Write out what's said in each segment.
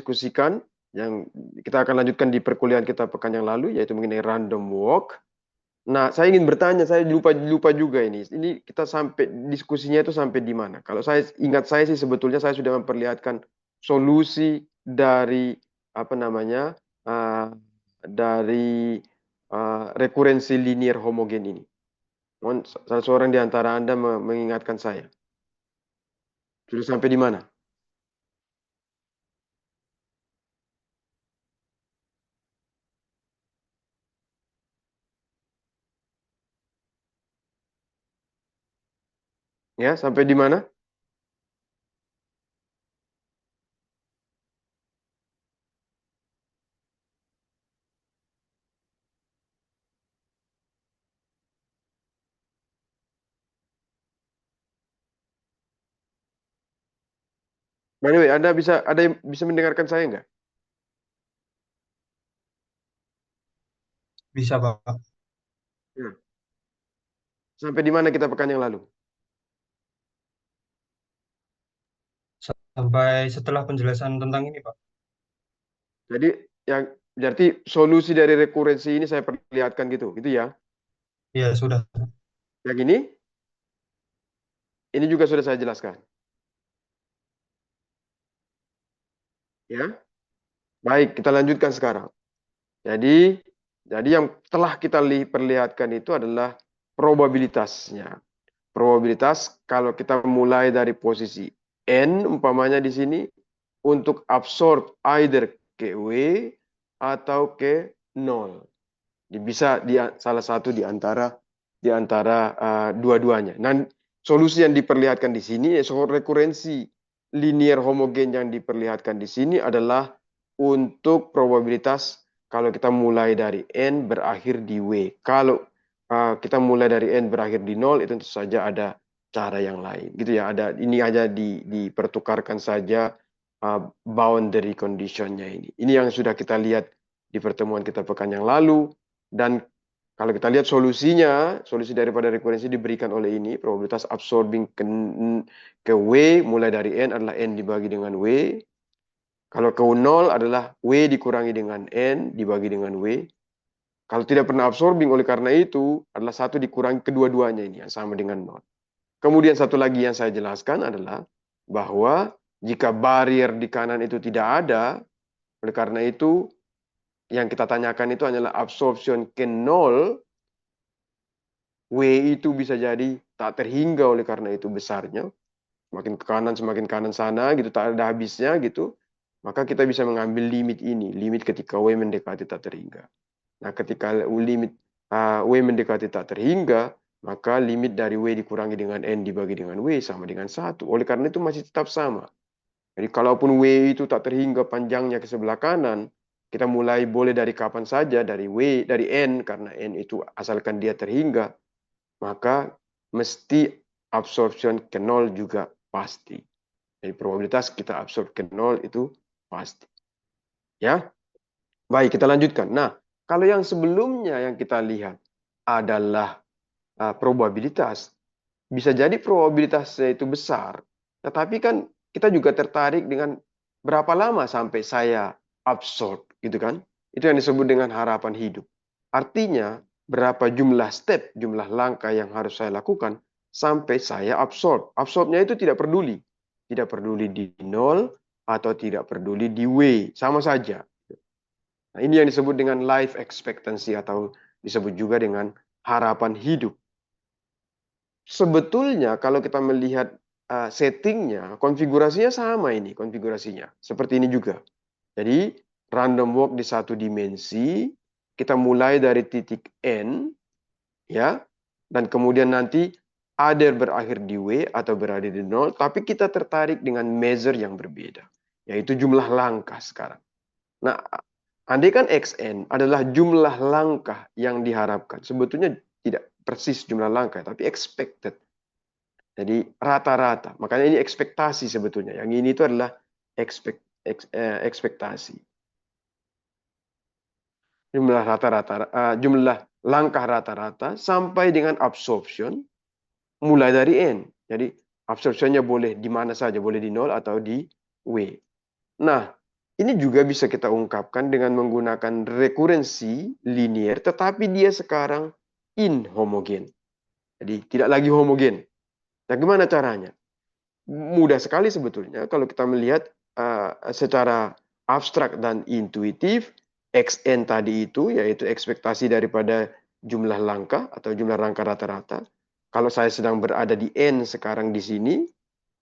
diskusikan, yang kita akan lanjutkan di perkuliahan kita pekan yang lalu, yaitu mengenai random walk. Nah, saya ingin bertanya, saya lupa juga ini. Ini kita sampai diskusinya itu sampai di mana? Kalau saya ingat saya sih sebetulnya saya sudah memperlihatkan solusi dari apa namanya dari rekurensi linier homogen ini. Mohon salah seorang di antara Anda mengingatkan saya. Sudah sampai di mana? Ya, sampai di mana? By the way, ada yang bisa mendengarkan saya nggak? Bisa, Pak. Ya. Sampai di mana kita pekan yang lalu? Sampai setelah penjelasan tentang ini, Pak. Jadi yang berarti solusi dari rekurensi ini saya perlihatkan gitu ya. Ya, sudah. Yang ini juga sudah saya jelaskan. Ya, baik kita lanjutkan sekarang. Jadi, yang telah kita perlihatkan itu adalah probabilitasnya. Probabilitas kalau kita mulai dari posisi n umpamanya di sini untuk absorb either ke W atau ke nol. Bisa di salah satu di antara dua-duanya. Nah, solusi yang diperlihatkan di sini rekurensi linear homogen yang diperlihatkan di sini adalah untuk probabilitas kalau kita mulai dari n berakhir di W. Kalau kita mulai dari n berakhir di nol itu tentu saja ada cara yang lain gitu ya. Ada ini aja dipertukarkan saja boundary conditionnya ini. Ini yang sudah kita lihat di pertemuan kita pekan yang lalu. Dan kalau kita lihat solusinya, solusi daripada rekurensi diberikan oleh ini, probabilitas absorbing ke W mulai dari N adalah N dibagi dengan W. Kalau ke 0 adalah W dikurangi dengan N dibagi dengan W. Kalau tidak pernah absorbing oleh karena itu adalah 1 dikurangi kedua-duanya ini yang sama dengan 0. Kemudian satu lagi yang saya jelaskan adalah bahwa jika barrier di kanan itu tidak ada, oleh karena itu yang kita tanyakan itu hanyalah absorption ke 0, W itu bisa jadi tak terhingga oleh karena itu besarnya. Semakin kanan sana gitu, tak ada habisnya gitu. Maka kita bisa mengambil limit ini, limit ketika W mendekati tak terhingga. Nah, ketika limit W mendekati tak terhingga, maka limit dari W dikurangi dengan N dibagi dengan W sama dengan 1. Oleh karena itu masih tetap sama. Jadi kalaupun W itu tak terhingga panjangnya ke sebelah kanan, kita mulai boleh dari kapan saja, dari N, karena N itu asalkan dia terhingga, maka mesti absorption ke nol juga pasti. Jadi probabilitas kita absorb ke nol itu pasti. Ya, baik kita lanjutkan. Nah, kalau yang sebelumnya yang kita lihat adalah probabilitas, bisa jadi probabilitasnya itu besar, tetapi kan kita juga tertarik dengan berapa lama sampai saya absorb, gitu kan? Itu yang disebut dengan harapan hidup. Artinya, berapa jumlah step, jumlah langkah yang harus saya lakukan sampai saya absorb. Absorbnya itu tidak peduli. Tidak peduli di nol atau tidak peduli di W. Sama saja. Nah, ini yang disebut dengan life expectancy atau disebut juga dengan harapan hidup. Sebetulnya kalau kita melihat settingnya, konfigurasinya sama ini, konfigurasinya. Seperti ini juga. Jadi, random walk di satu dimensi, kita mulai dari titik N, ya, dan kemudian nanti ada berakhir di W atau berada di nol, tapi kita tertarik dengan measure yang berbeda, yaitu jumlah langkah sekarang. Nah, andai kan XN adalah jumlah langkah yang diharapkan. Sebetulnya tidak persis jumlah langkah, tapi expected. Jadi rata-rata. Makanya ini ekspektasi sebetulnya. Yang ini itu adalah ekspektasi. Jumlah langkah rata-rata sampai dengan absorption mulai dari N. Jadi absorptionnya boleh di mana saja, boleh di nol atau di W. Nah, Ini juga bisa kita ungkapkan dengan menggunakan rekurensi linear, tetapi dia sekarang inhomogen. Jadi tidak lagi homogen. Nah, gimana caranya? Mudah sekali sebetulnya kalau kita melihat secara abstrak dan intuitif. XN tadi itu yaitu ekspektasi daripada jumlah langkah atau jumlah langkah rata-rata. Kalau saya sedang berada di N sekarang di sini,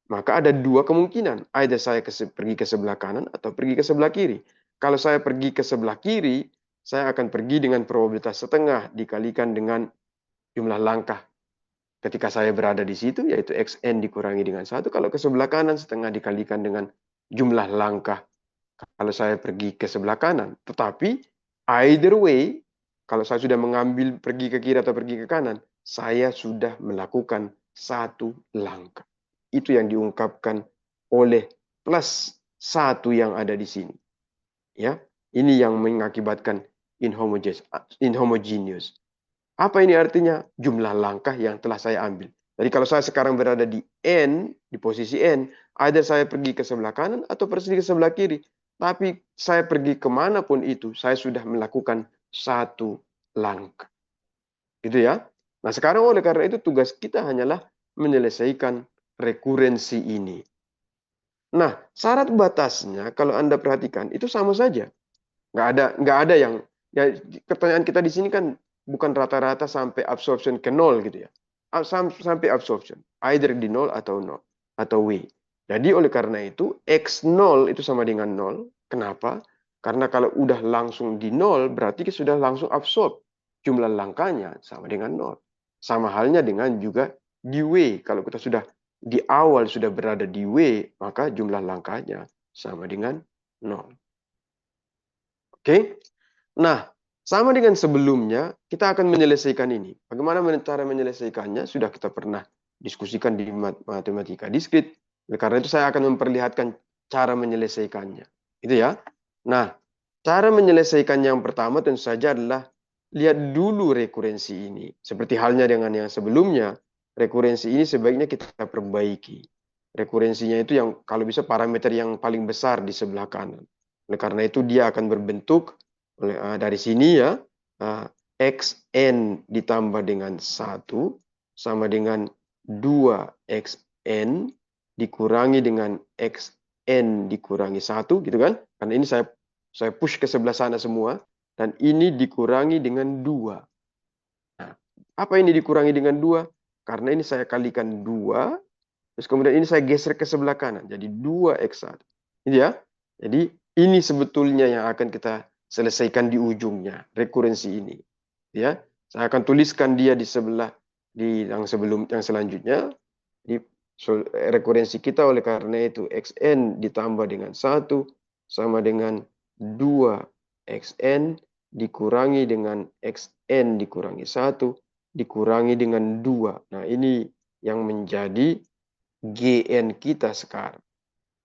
maka ada dua kemungkinan. Either saya pergi ke sebelah kanan atau pergi ke sebelah kiri. Kalau saya pergi ke sebelah kiri, saya akan pergi dengan probabilitas setengah dikalikan dengan jumlah langkah ketika saya berada di situ, yaitu XN dikurangi dengan 1. Kalau ke sebelah kanan, setengah dikalikan dengan jumlah langkah kalau saya pergi ke sebelah kanan. Tetapi, either way, kalau saya sudah mengambil pergi ke kiri atau pergi ke kanan, saya sudah melakukan satu langkah. Itu yang diungkapkan oleh plus 1 yang ada di sini. Ya, ini yang mengakibatkan inhomogeneous. Apa ini artinya? Jumlah langkah yang telah saya ambil. Jadi kalau saya sekarang berada di N, di posisi N, either saya pergi ke sebelah kanan atau pergi ke sebelah kiri. Tapi saya pergi kemanapun itu, saya sudah melakukan satu langkah. Gitu ya. Nah sekarang oleh karena itu tugas kita hanyalah menyelesaikan rekurensi ini. Nah syarat batasnya kalau Anda perhatikan itu sama saja. Nggak ada yang ya pertanyaan kita di sini kan bukan rata-rata sampai absorption ke nol gitu ya. Sampai absorption, either di nol atau nol atau W. Jadi oleh karena itu X0 itu sama dengan nol. Kenapa? Karena kalau udah langsung di nol berarti sudah langsung absorb. Jumlah langkahnya sama dengan nol. Sama halnya dengan juga di W. Kalau kita sudah di awal sudah berada di W, maka jumlah langkahnya sama dengan nol. Oke? Nah, sama dengan sebelumnya, kita akan menyelesaikan ini. Bagaimana cara menyelesaikannya? Sudah kita pernah diskusikan di matematika diskrit. Karena itu saya akan memperlihatkan cara menyelesaikannya. Itu ya. Nah, cara menyelesaikan yang pertama tentu saja adalah lihat dulu rekurensi ini. Seperti halnya dengan yang sebelumnya, rekurensi ini sebaiknya kita perbaiki. Rekurensinya itu yang kalau bisa parameter yang paling besar di sebelah kanan. Oleh karena itu dia akan berbentuk dari sini ya, xn ditambah dengan 1 sama dengan 2xn dikurangi dengan xn dikurangi 1 gitu kan. Karena ini saya push ke sebelah sana semua dan ini dikurangi dengan 2. Nah, apa ini dikurangi dengan 2? Karena ini saya kalikan 2, terus kemudian ini saya geser ke sebelah kanan jadi 2x1. Ini ya. Jadi ini sebetulnya yang akan kita selesaikan di ujungnya, rekurensi ini. Ya, saya akan tuliskan dia di sebelah di yang selanjutnya. Di rekurensi kita oleh karena itu xn ditambah dengan 1 sama dengan 2xn dikurangi dengan xn dikurangi 1 dikurangi dengan 2. Nah, ini yang menjadi GN kita sekarang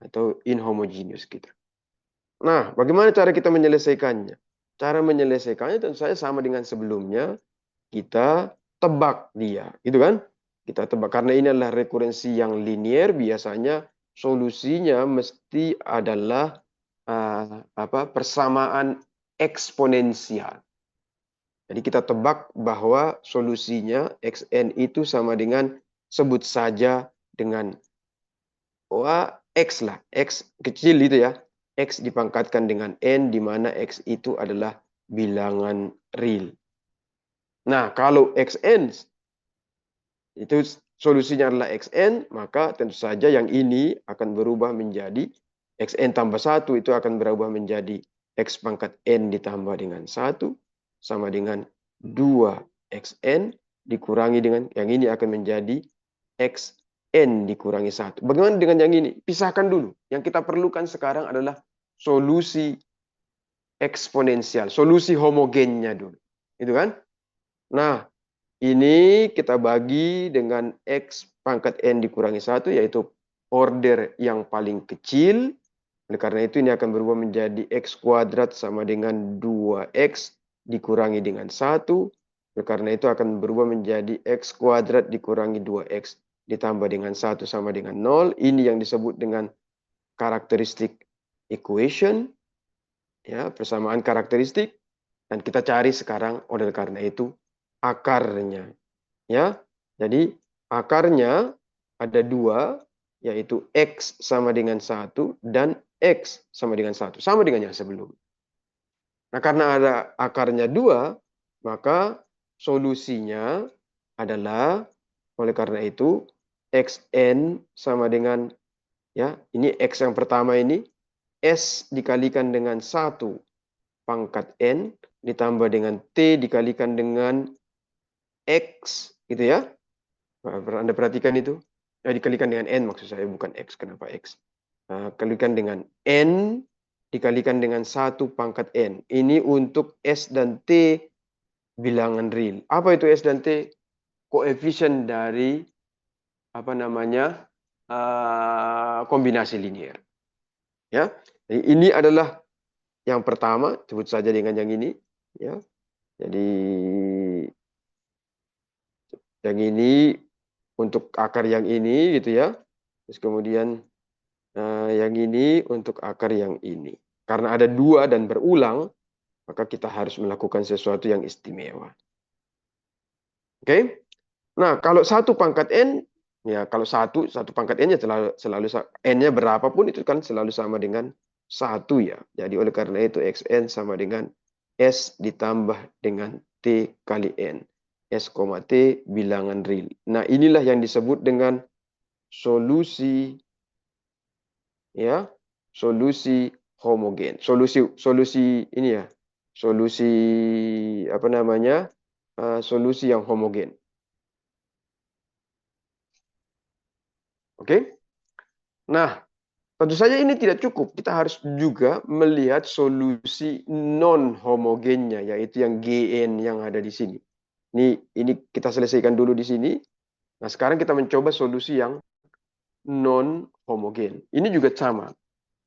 atau inhomogeneous kita. Nah, bagaimana cara kita menyelesaikannya? Cara menyelesaikannya tentu saja sama dengan sebelumnya. Kita tebak dia, gitu kan? Kita tebak karena ini adalah rekurensi yang linear. Biasanya solusinya mesti adalah persamaan eksponensial. Jadi kita tebak bahwa solusinya xn itu sama dengan sebut saja dengan x lah, x kecil itu ya. X dipangkatkan dengan n, di mana X itu adalah bilangan real. Nah, kalau Xn itu solusinya adalah Xn, maka tentu saja yang ini akan berubah menjadi Xn tambah 1 itu akan berubah menjadi X pangkat N ditambah dengan 1 sama dengan 2Xn dikurangi dengan yang ini akan menjadi Xn dikurangi 1. Bagaimana dengan yang ini? Pisahkan dulu. Yang kita perlukan sekarang adalah solusi eksponensial, solusi homogennya dulu. Itu kan? Nah, ini kita bagi dengan X pangkat N dikurangi 1, yaitu order yang paling kecil. Oleh karena itu ini akan berubah menjadi X kuadrat sama dengan 2X dikurangi dengan 1. Oleh karena itu akan berubah menjadi X kuadrat dikurangi 2X ditambah dengan 1 sama dengan 0. Ini yang disebut dengan karakteristik equation. ya, persamaan karakteristik, dan kita cari sekarang oleh karena itu akarnya, ya. Jadi akarnya ada dua, yaitu X sama dengan 1 dan X sama dengan 1. Sama dengan yang sebelum. Nah, karena ada akarnya dua, maka solusinya adalah, oleh karena itu, Xn sama dengan, ya, ini X yang pertama ini, S dikalikan dengan 1 pangkat N, ditambah dengan T dikalikan dengan X, gitu ya. Anda perhatikan itu? Dikalikan dengan N maksud saya, bukan X. Kenapa X? Kalikan dengan N dikalikan dengan 1 pangkat N. Ini untuk S dan T bilangan real. Apa itu S dan T? Koefisien dari apa namanya kombinasi linear. Ya, jadi ini adalah yang pertama, sebut saja dengan yang ini. Ya, jadi yang ini untuk akar yang ini, gitu ya. Terus kemudian yang ini untuk akar yang ini. Karena ada dua dan berulang, maka kita harus melakukan sesuatu yang istimewa. Oke? Nah, kalau 1 pangkat N, ya kalau satu pangkat N-nya selalu N-nya berapapun itu kan selalu sama dengan 1 ya. Jadi oleh karena itu Xn sama dengan S ditambah dengan T kali N. S, T bilangan real. Nah, inilah yang disebut dengan solusi, ya, solusi homogen. Solusi ini ya. Solusi apa namanya? Solusi yang homogen. Oke? Nah, tentu saja ini tidak cukup. Kita harus juga melihat solusi non homogennya, yaitu yang Gn yang ada di sini. Ini kita selesaikan dulu di sini. Nah, sekarang kita mencoba solusi yang non homogen. Ini juga sama.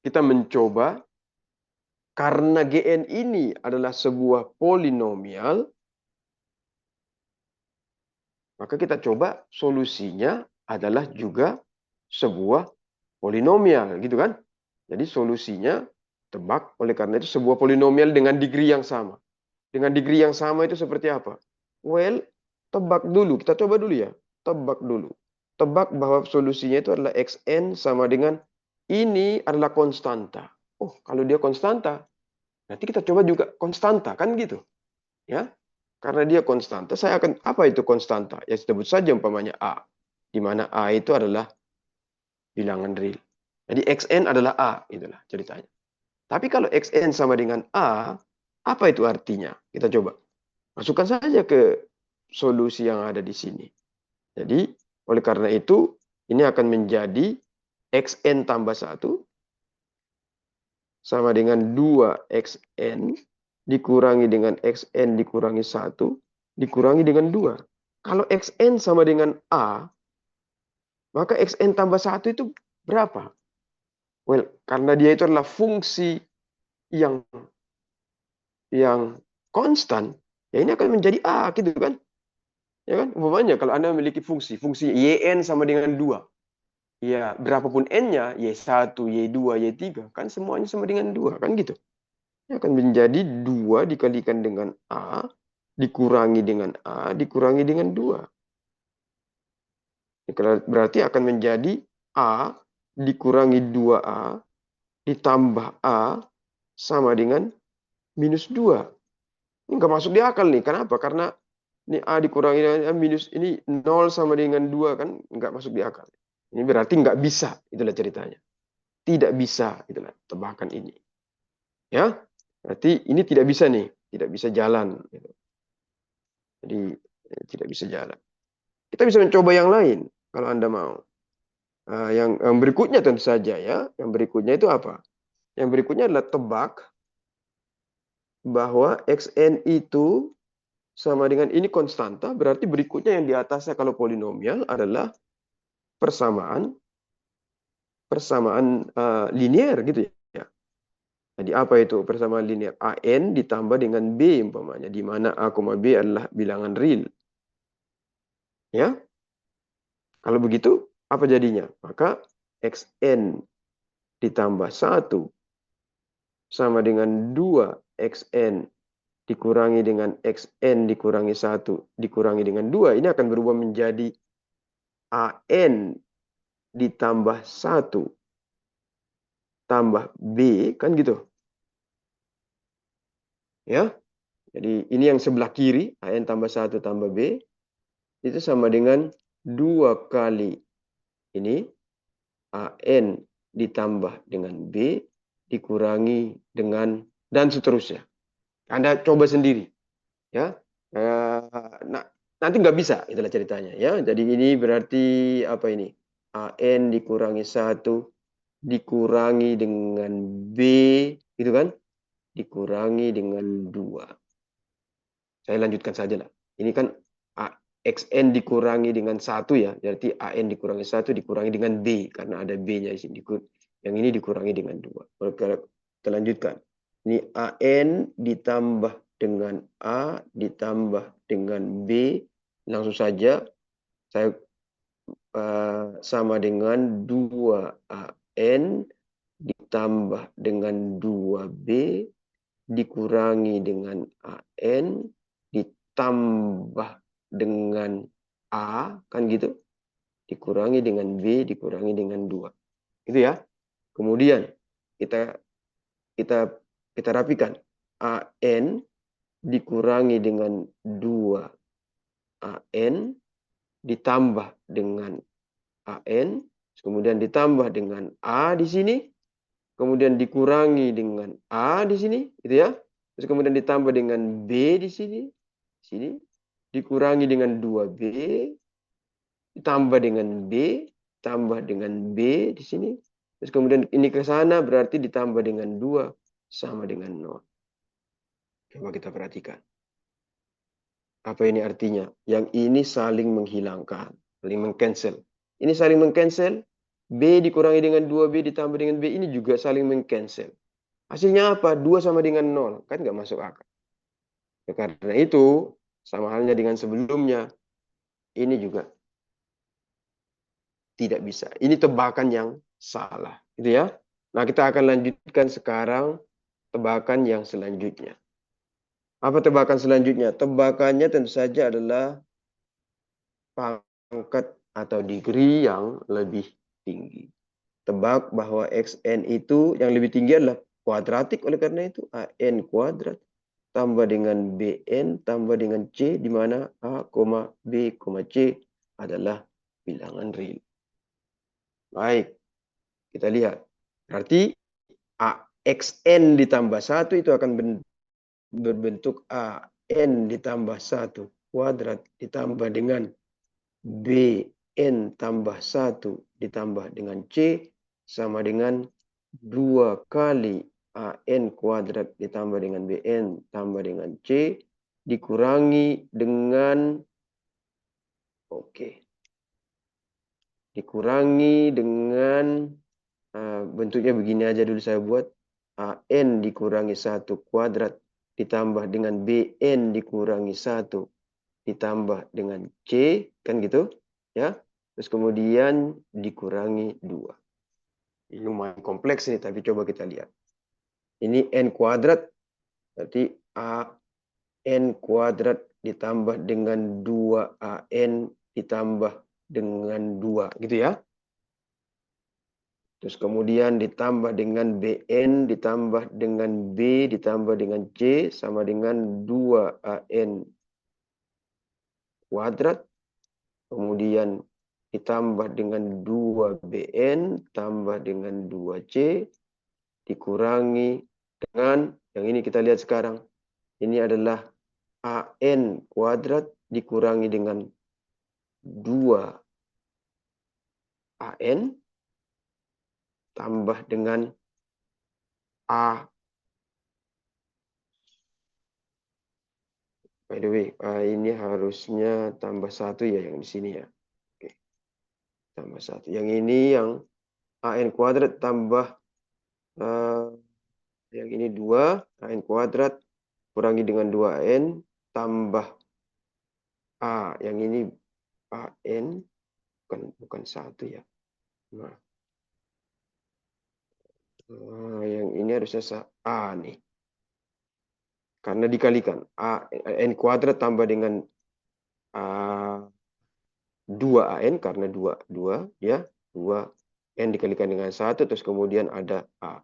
Kita mencoba karena Gn ini adalah sebuah polinomial, maka kita coba solusinya adalah juga sebuah polinomial, gitu kan? Jadi solusinya tebak, oleh karena itu sebuah polinomial dengan degree yang sama. Dengan degree yang sama itu seperti apa? Well, tebak dulu, kita coba dulu ya. Tebak dulu. Tebak bahwa solusinya itu adalah Xn sama dengan ini adalah konstanta. Oh, kalau dia konstanta, nanti kita coba juga konstanta, kan gitu. Ya, karena dia konstanta, saya akan, apa itu konstanta? Ya sebut saja umpamanya A, di mana A itu adalah bilangan real. Jadi Xn adalah A, itulah ceritanya. Tapi kalau Xn sama dengan A, apa itu artinya? Kita coba. Masukkan saja ke solusi yang ada di sini. Jadi, oleh karena itu, ini akan menjadi Xn tambah 1 sama dengan 2Xn dikurangi dengan Xn dikurangi 1 dikurangi dengan 2. Kalau Xn sama dengan A, maka Xn tambah 1 itu berapa? Well, karena dia itu adalah fungsi yang konstan, ya ini akan menjadi A gitu kan? Ya kan? Umpamanya kalau Anda memiliki fungsi yn sama dengan 2. Ya, berapapun n-nya, y1, y2, y3, kan semuanya sama dengan 2, kan gitu. Ini akan menjadi 2 dikalikan dengan A, dikurangi dengan A, dikurangi dengan 2. Berarti akan menjadi A dikurangi 2A, ditambah A sama dengan minus 2. Ini nggak masuk di akal nih. Kenapa? Karena ini A dikurangi dengan minus, ini 0 sama dengan 2 kan nggak masuk di akal. Ini berarti nggak bisa, itulah ceritanya. Tidak bisa, itulah tebakan ini. Ya, berarti ini tidak bisa nih, tidak bisa jalan. Jadi tidak bisa jalan. Kita bisa mencoba yang lain kalau Anda mau. Yang berikutnya tentu saja ya. Yang berikutnya itu apa? Yang berikutnya adalah tebak bahwa Xn itu sama dengan ini konstanta, berarti berikutnya yang di atasnya kalau polinomial adalah persamaan linear gitu ya. Jadi apa itu persamaan linear? AN ditambah dengan B umpamanya, di mana A, B adalah bilangan real. Ya. Kalau begitu apa jadinya? Maka Xn ditambah 1 sama dengan 2xn dikurangi dengan xn dikurangi 1 dikurangi dengan 2. Ini akan berubah menjadi an ditambah 1 tambah b, kan gitu. Ya. Jadi ini yang sebelah kiri, an tambah 1 tambah b, itu sama dengan 2 kali ini, an ditambah dengan b, dikurangi dengan, dan seterusnya. Anda coba sendiri. Ya. Nah, nanti nggak bisa, itulah ceritanya. Ya. Jadi ini berarti apa ini? An dikurangi 1, dikurangi dengan b, gitu kan? Dikurangi dengan 2. Saya lanjutkan saja lah. Ini kan xn dikurangi dengan 1 ya. Berarti an dikurangi 1 dikurangi dengan b. Karena ada b-nya di sini. Yang ini dikurangi dengan 2. Kita lanjutkan. Ini an ditambah dengan a ditambah dengan b. Langsung saja saya sama dengan 2an ditambah dengan 2b dikurangi dengan an ditambah dengan a, kan gitu, dikurangi dengan b dikurangi dengan 2. Itu ya. Kemudian kita kita kita rapikan. An dikurangi dengan 2an ditambah dengan an, kemudian ditambah dengan a di sini, kemudian dikurangi dengan a di sini, gitu ya. Terus kemudian ditambah dengan b di sini, dikurangi dengan 2b, ditambah dengan b, tambah dengan b di sini. Terus kemudian ini ke sana berarti ditambah dengan 2 sama dengan 0. Coba kita perhatikan. Apa ini artinya? Yang ini saling menghilangkan, saling mengcancel. Ini saling mengcancel, b dikurangi dengan 2b ditambah dengan b ini juga saling mengcancel. Hasilnya apa? 2 sama dengan 0. Kan nggak masuk akal. Ya, karena itu, sama halnya dengan sebelumnya, ini juga tidak bisa. Ini tebakan yang salah. Gitu ya. Nah, kita akan lanjutkan sekarang tebakan yang selanjutnya. Apa tebakan selanjutnya? Tebakannya tentu saja adalah pangkat atau degree yang lebih tinggi. Tebak bahwa xn itu yang lebih tinggi adalah kuadratik, oleh karena itu an kuadrat tambah dengan bn tambah dengan c, di mana a, b, c adalah bilangan real. Baik, kita lihat. Berarti xn ditambah 1 itu akan berbentuk an ditambah 1 kuadrat ditambah dengan bn tambah 1 ditambah dengan c sama dengan 2 kali an kuadrat ditambah dengan bn tambah dengan c dikurangi dengan dikurangi dengan bentuknya begini aja dulu saya buat. An dikurangi 1 kuadrat ditambah dengan bn dikurangi 1 ditambah dengan c, kan gitu ya. Terus kemudian dikurangi 2. Ini lumayan kompleks ini, tapi coba kita lihat. Ini n kuadrat, berarti an kuadrat ditambah dengan 2an ditambah dengan 2, gitu ya. Terus kemudian ditambah dengan bn ditambah dengan b ditambah dengan c sama dengan 2an kuadrat. Kemudian ditambah dengan 2bn tambah dengan 2c dikurangi dengan yang ini kita lihat sekarang. Ini adalah an kuadrat dikurangi dengan 2an tambah dengan a. By the way, ini harusnya tambah 1 ya yang di sini ya. Oke. Tambah 1. Yang ini yang an kuadrat tambah yang ini 2 an kuadrat kurangi dengan 2n tambah a. Yang ini an bukan 1 ya. Nah, Yang ini harusnya A nih. Karena dikalikan. N kuadrat tambah dengan A 2 AN karena 2 ya. 2 N dikalikan dengan 1 terus kemudian ada A.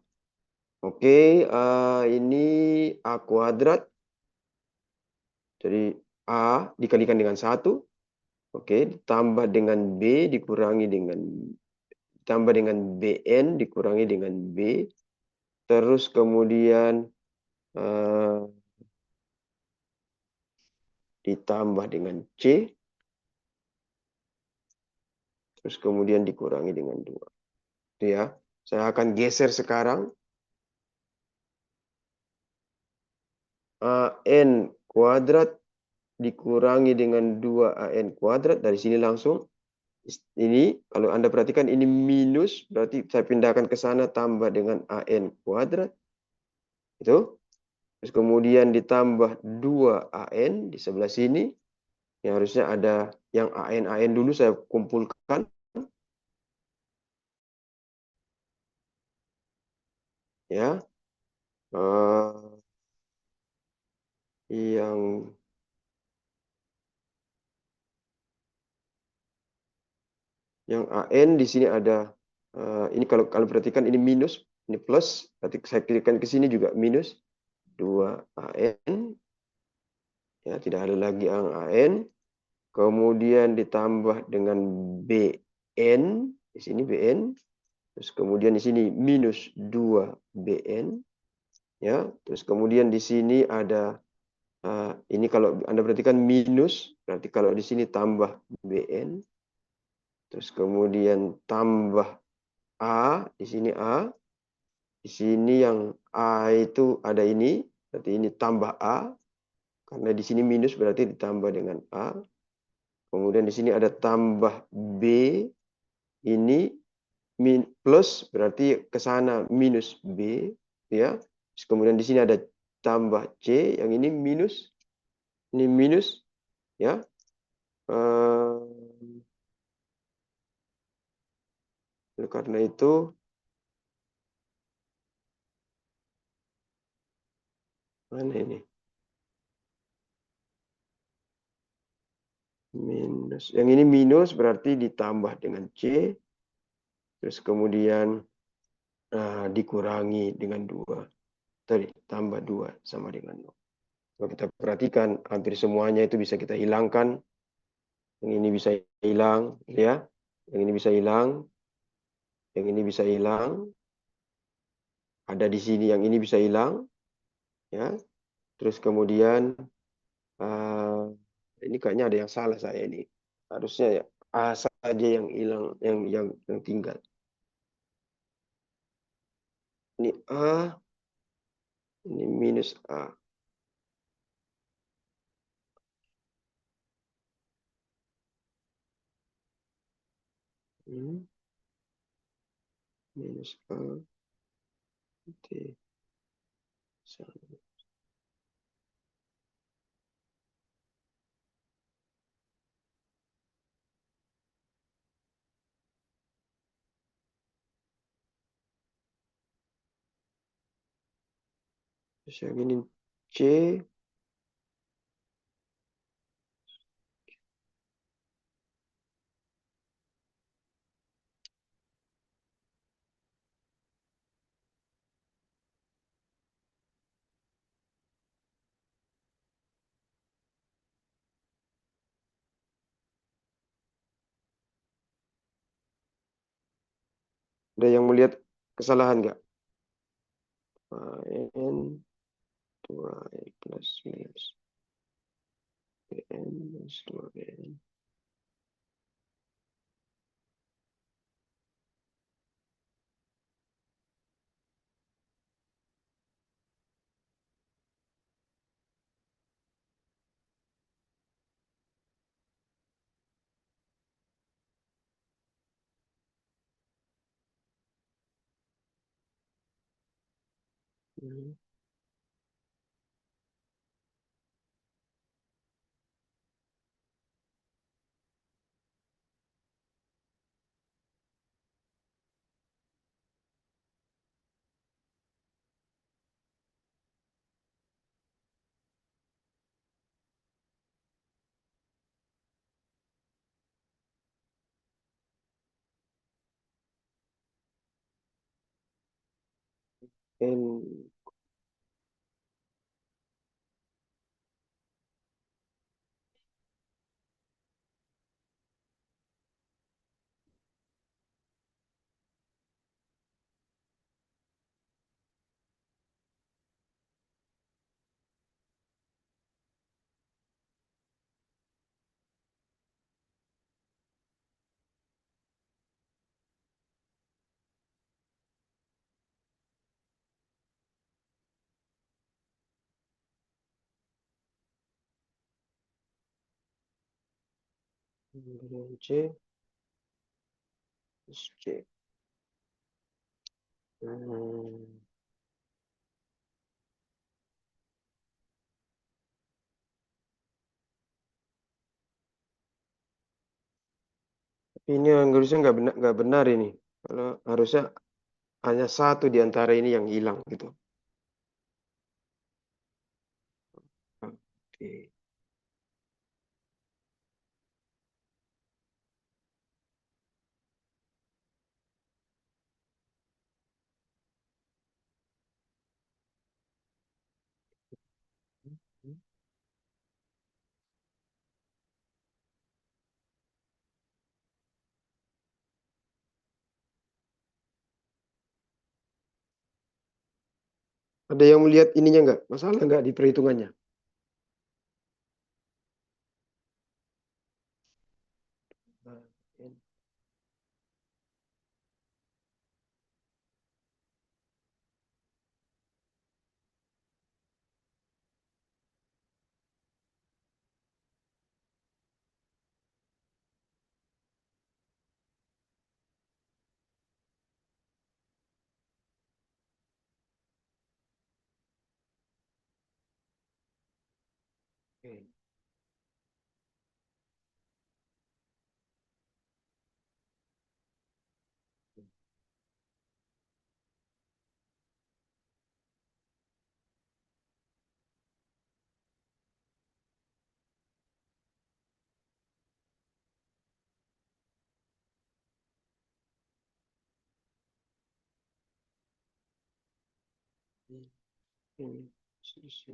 Oke, ini A kuadrat. Jadi A dikalikan dengan 1. Oke, ditambah dengan B dikurangi dengan ditambah dengan BN dikurangi dengan B. Terus kemudian eh, ditambah dengan C. Terus kemudian dikurangi dengan 2. Itu ya. Saya akan geser sekarang. AN kuadrat dikurangi dengan 2 AN kuadrat. Dari sini langsung. Ini, kalau Anda perhatikan ini minus. Berarti saya pindahkan ke sana tambah dengan AN kuadrat. Itu. Terus kemudian ditambah 2 AN di sebelah sini. Yang harusnya ada yang AN dulu saya kumpulkan. Ya. Uh, yang AN di sini ada ini kalau perhatikan ini minus, ini plus, berarti saya klikkan ke sini juga minus 2 AN, ya tidak ada lagi yang AN, kemudian ditambah dengan BN, di sini BN, terus kemudian di sini minus 2 BN, ya, terus kemudian di sini ada ini kalau Anda perhatikan minus, berarti kalau di sini tambah BN, terus kemudian tambah A, di sini A. Di sini yang A itu ada ini, berarti ini tambah A. Karena di sini minus berarti ditambah dengan A. Kemudian di sini ada tambah B, ini plus berarti ke sana minus B, ya. Terus kemudian di sini ada tambah C, yang ini minus, ya. Oleh karena itu, mana ini? Minus. Yang ini minus berarti ditambah dengan C. Terus kemudian dikurangi dengan 2. Tadi, tambah 2 sama dengan 0. Kalau kita perhatikan, hampir semuanya itu bisa kita hilangkan. Yang ini bisa hilang, ya. Yang ini bisa hilang. Yang ini bisa hilang. Ada di sini yang ini bisa hilang, ya. Terus kemudian, ini kayaknya ada yang salah saya ini. Harusnya ya A saja yang hilang, yang tinggal. Ini A, ini minus A. Minus A, T, sama. Terus yang ini C. Ada yang melihat kesalahan nggak? N 2N plus minus BN minus 2BN. N. Kemudian C, terus C. Hmm, ini yang harusnya nggak benar ini. Kalau harusnya hanya satu di antara ini yang hilang gitu. Oke. Ada yang melihat ininya nggak? Masalah nggak di perhitungannya? Oke. Ini, sisi.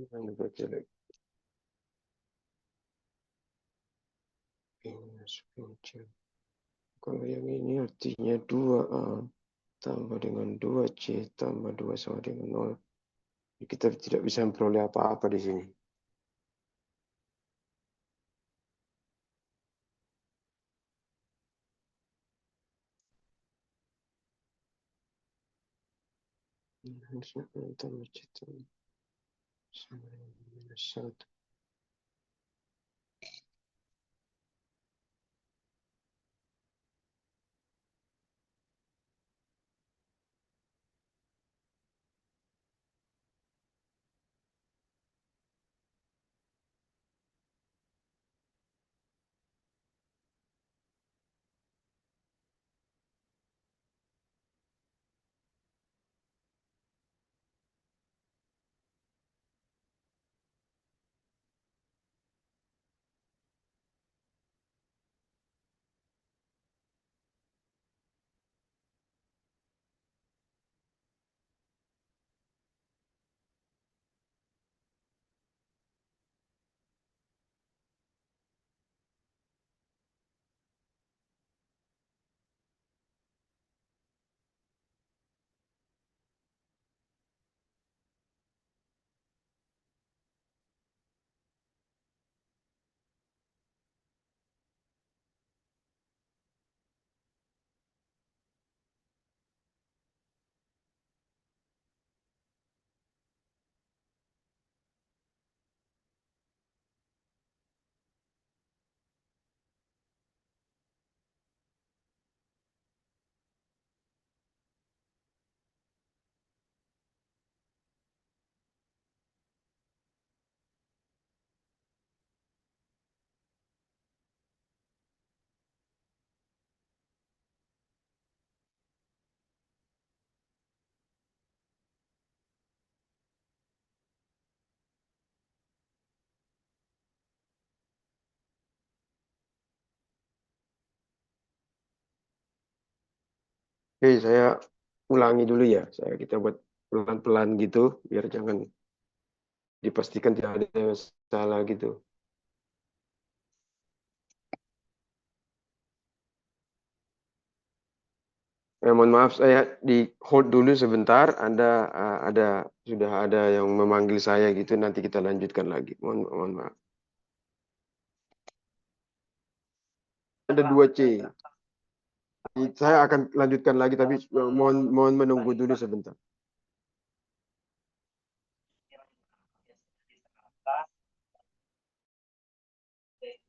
Yang dibaca lagi. Ini masuk C. Kalau yang ini artinya 2A tambah dengan 2C tambah 2 sama dengan 0. Kita tidak bisa memperoleh apa-apa di sini. Harusnya tambah C sama dengan minus 1. Oke, saya ulangi dulu ya. Kita buat pelan-pelan gitu, biar jangan dipastikan tidak ada yang salah gitu. Mohon maaf, saya di hold dulu sebentar. Sudah ada yang memanggil saya gitu. Nanti kita lanjutkan lagi. Mohon maaf. Ada dua C. Saya akan lanjutkan lagi, tapi mohon menunggu dulu sebentar.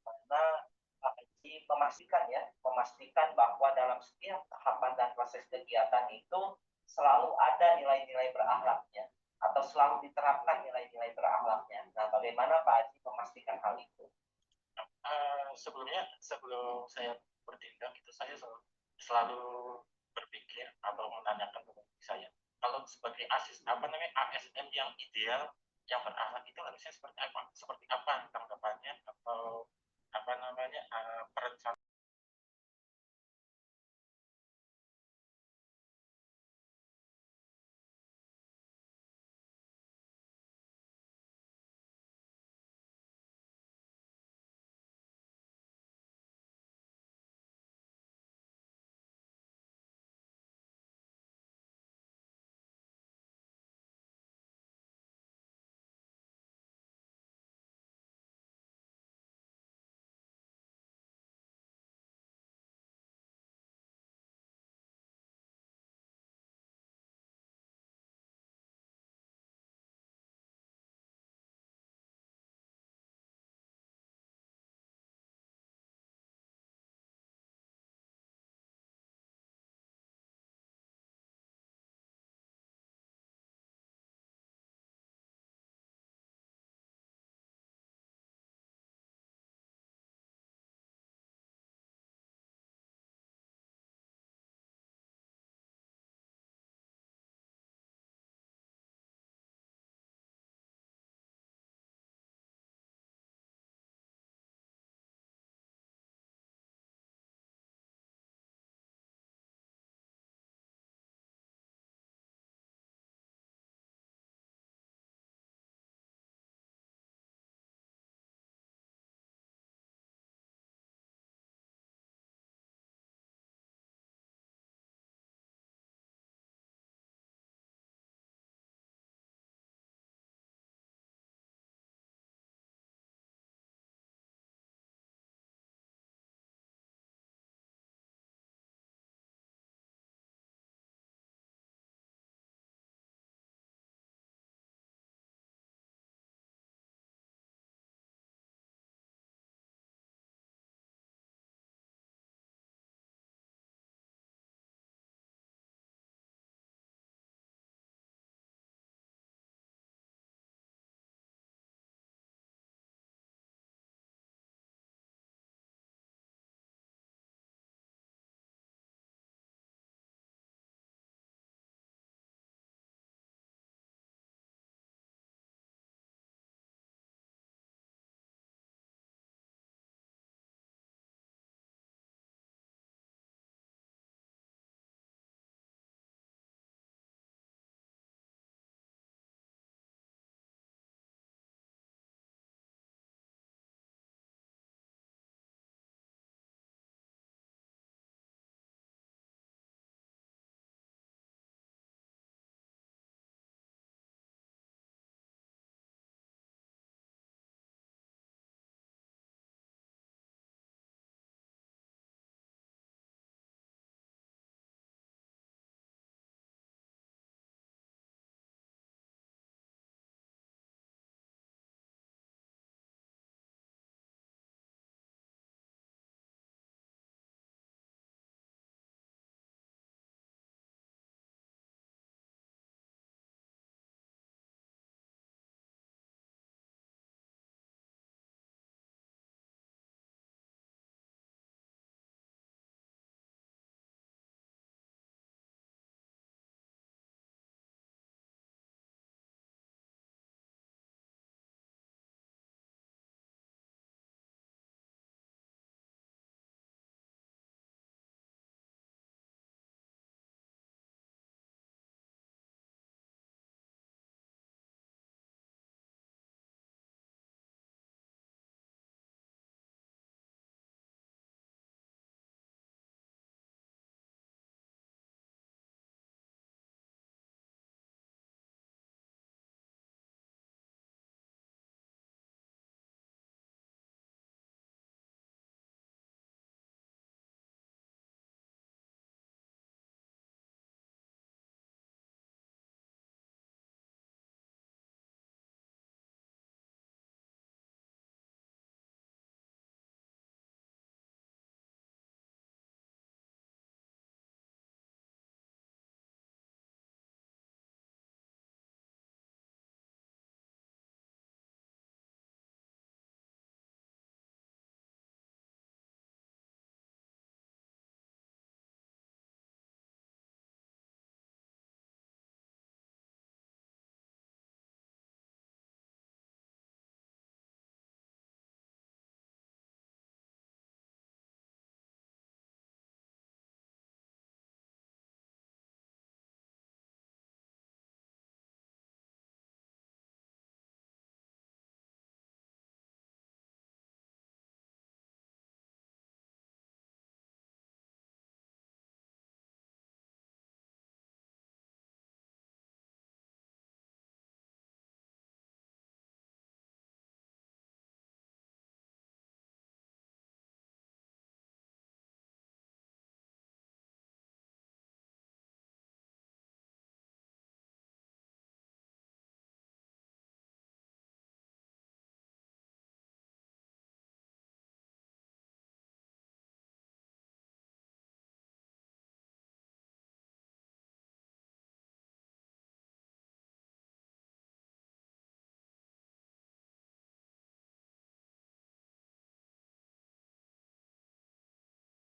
Karena memastikan ya, memastikan bahwa dalam setiap tahapan dan proses kegiatan itu selalu ada nilai-nilai berakhlaknya atau selalu diterapkan nilai-nilai berakhlaknya. Nah, bagaimana Pak Haji memastikan hal itu? Sebelumnya sebelum saya bertindak itu saya selalu berpikir atau menanyakan kepada diri saya, kalau sebagai ASN yang ideal yang berakhlak itu harusnya seperti apa tanggapannya atau perencanaan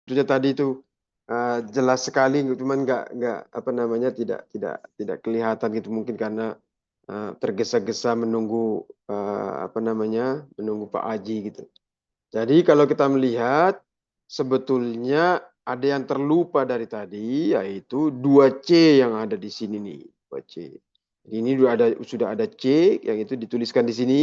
Sebetulnya tadi itu jelas sekali, cuman nggak apa namanya tidak kelihatan gitu, mungkin karena tergesa-gesa menunggu apa namanya menunggu Pak Aji gitu. Jadi kalau kita melihat sebetulnya ada yang terlupa dari tadi, yaitu 2C yang ada di sini nih, 2C. Ini sudah ada C yang itu dituliskan di sini,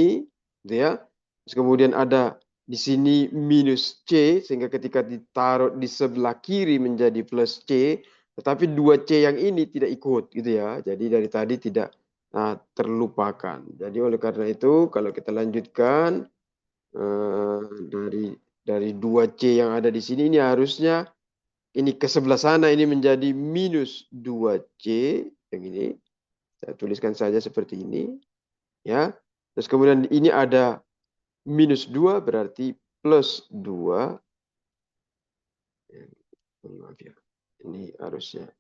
gitu ya. Terus kemudian ada di sini minus C, sehingga ketika ditaruh di sebelah kiri menjadi plus C, tetapi 2C yang ini tidak ikut, gitu ya. Jadi dari tadi tidak terlupakan. Jadi oleh karena itu, kalau kita lanjutkan, dari 2C yang ada di sini, ini harusnya ini ke sebelah sana ini menjadi minus 2C yang ini. Saya tuliskan saja seperti ini, ya. Terus kemudian ini ada minus 2 berarti plus 2. Maaf ya. Ini harusnya.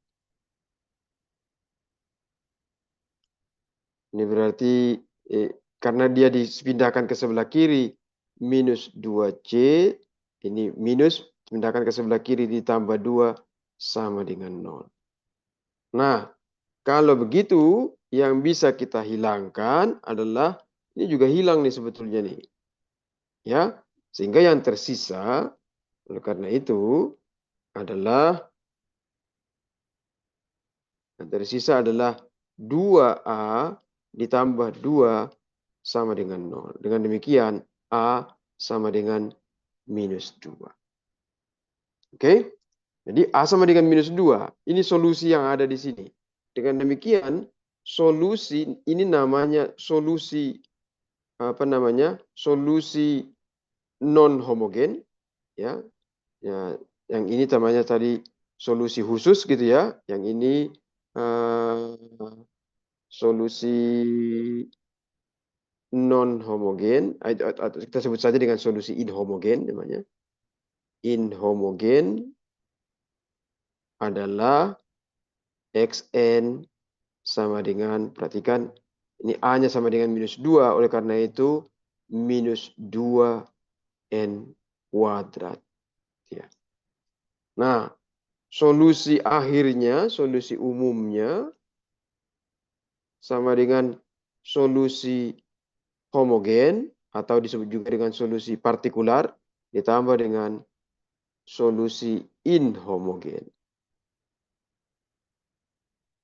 Ini berarti karena dia dipindahkan ke sebelah kiri minus 2C, ini minus pindahkan ke sebelah kiri ditambah 2 sama dengan 0. Nah, kalau begitu yang bisa kita hilangkan adalah ini juga hilang nih sebetulnya nih. Ya, sehingga yang tersisa oleh karena itu adalah 2A ditambah 2 sama dengan 0. Dengan demikian A sama dengan minus 2. Oke? Jadi A sama dengan minus 2. Ini solusi yang ada di sini. Dengan demikian solusi ini namanya solusi apa namanya? Solusi non homogen, ya. Ya, yang ini namanya tadi solusi khusus gitu ya. Yang ini solusi non homogen, atau kita sebut saja dengan solusi inhomogen namanya. Inhomogen adalah xn sama dengan, perhatikan, ini A-nya sama dengan minus 2, oleh karena itu minus 2n kuadrat. Ya. Nah, solusi akhirnya, solusi umumnya sama dengan solusi homogen, atau disebut juga dengan solusi partikular, ditambah dengan solusi inhomogen.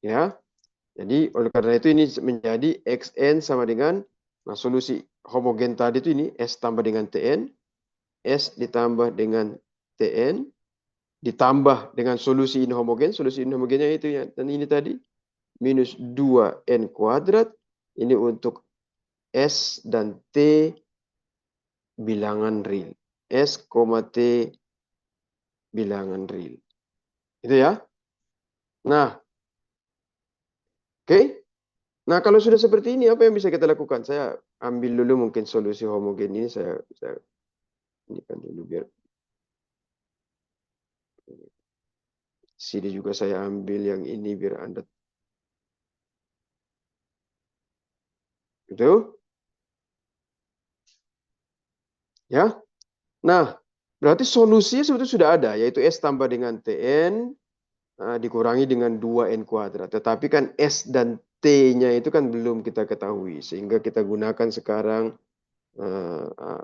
Ya, jadi oleh karena itu ini menjadi xn sama dengan, nah solusi homogen tadi itu ini S tambah dengan Tn, S ditambah dengan Tn, ditambah dengan solusi inhomogen inhomogennya itu ya, dan ini tadi minus 2n kuadrat, ini untuk S dan T bilangan real. S, T bilangan real. Itu ya. Nah, oke. Nah, kalau sudah seperti ini, apa yang bisa kita lakukan? Saya ambil dulu mungkin solusi homogen ini, saya ini kan dulu biar sini juga saya ambil yang ini biar Anda. Gitu. Ya. Nah, berarti solusinya sebetulnya sudah ada, yaitu S tambah dengan Tn dikurangi dengan 2n kuadrat. Tetapi kan S dan T-nya itu kan belum kita ketahui. Sehingga kita gunakan sekarang,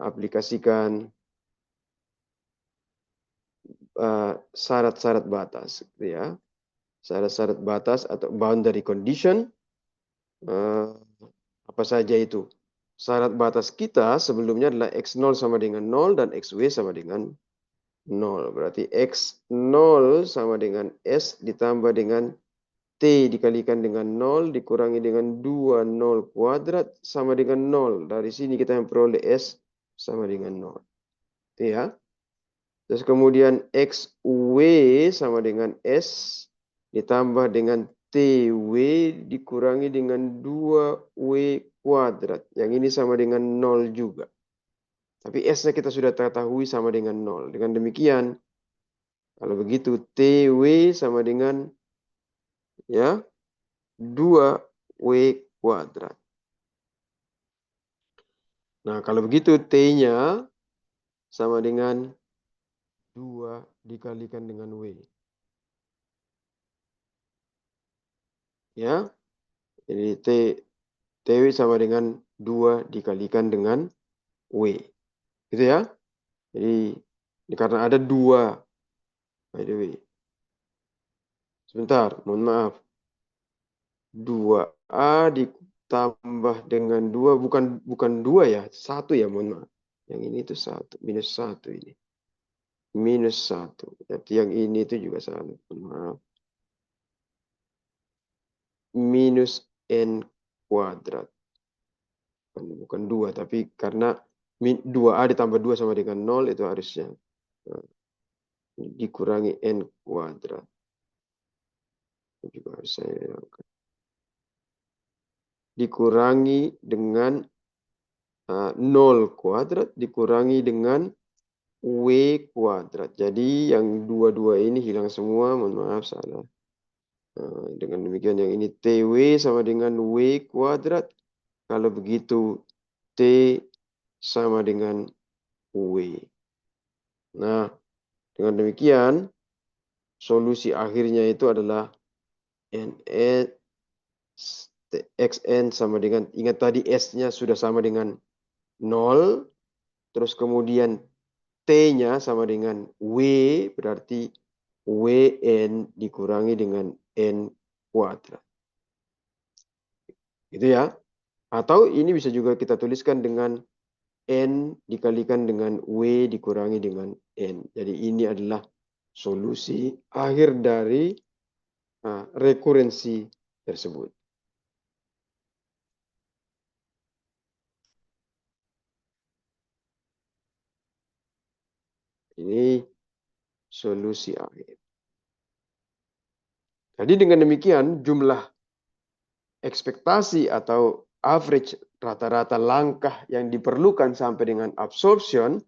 aplikasikan syarat-syarat batas. Gitu ya. Syarat-syarat batas atau boundary condition. Apa saja itu? Syarat batas kita sebelumnya adalah X0 sama dengan 0 dan XW sama dengan 0. Berarti X0 sama dengan S ditambah dengan T dikalikan dengan 0 dikurangi dengan 2 0 kuadrat sama dengan 0. Dari sini kita memperoleh S sama dengan 0. Itu ya. Terus kemudian XW sama dengan S ditambah dengan TW dikurangi dengan 2W kuadrat. Yang ini sama dengan 0 juga. Tapi S-nya kita sudah ketahui sama dengan 0. Dengan demikian, kalau begitu TW sama dengan ya 2W kuadrat. Nah, kalau begitu T-nya sama dengan 2 dikalikan dengan W. Ya, jadi TW sama dengan 2 dikalikan dengan W. Gitu ya. Jadi ini karena ada 2, by the way. Sebentar, mohon maaf. 2A ditambah dengan 2, bukan 2 ya, 1 ya, mohon maaf. Yang ini itu 1, minus 1 ini. Minus 1. Berarti yang ini itu juga 1, mohon maaf. Minus N kuadrat. Bukan 2, tapi karena 2A ditambah 2 sama dengan 0, itu harusnya dikurangi N kuadrat. Itu juga harus saya hilangkan. Dikurangi dengan 0 kuadrat dikurangi dengan W kuadrat. Jadi yang dua-dua ini hilang semua, mohon maaf salah. Dengan demikian yang ini TW sama dengan W kuadrat. Kalau begitu T sama dengan W. Nah, dengan demikian solusi akhirnya itu adalah Xn sama dengan, ingat tadi S-nya sudah sama dengan 0, terus kemudian T-nya sama dengan W, berarti WN dikurangi dengan N kuadrat. Gitu ya. Atau ini bisa juga kita tuliskan dengan N dikalikan dengan W dikurangi dengan N. Jadi ini adalah solusi akhir dari rekurensi tersebut. Ini solusi akhir. Jadi dengan demikian jumlah ekspektasi atau average rata-rata langkah yang diperlukan sampai dengan absorption